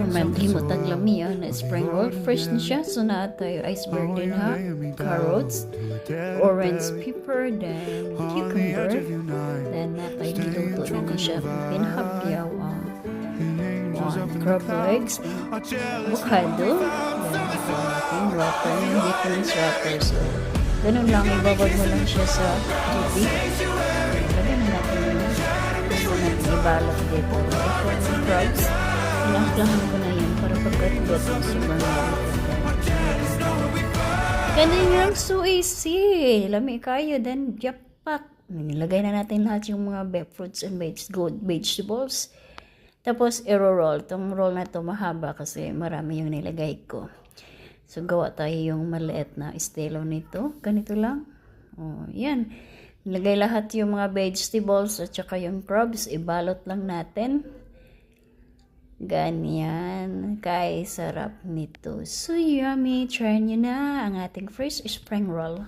Mamahimot ang lami na spring roll. Fresh na siya. So na tayo iceberg din ha. Carrots, orange pepper, then cucumber. Then na tayo niluto na siya. Pinahapyaw crab legs, avocado, then wrapper, hindi ko yung wrapper. So, ganun lang, ibabag mo lang siya sa tubig. Lagyan na natin yun. Gusto natin ibalot dito. Ito yung crabs. Pinaklahan ko na yan para pagkatulat ng sobrang ganun yung so easy. Lami kayo, then japak. Nilagay na natin lahat yung mga fruits and vegetables. Tapos, i-roll. Itong roll na ito mahaba kasi marami yung nilagay ko. So, gawa tayo yung maliit na estilo nito. Ganito lang. O, yan. Nilagay lahat yung mga vegetables at saka yung crabs. Ibalot lang natin. Ganyan. Kaya sarap nito. So, yummy. Try nyo na ang ating first spring roll.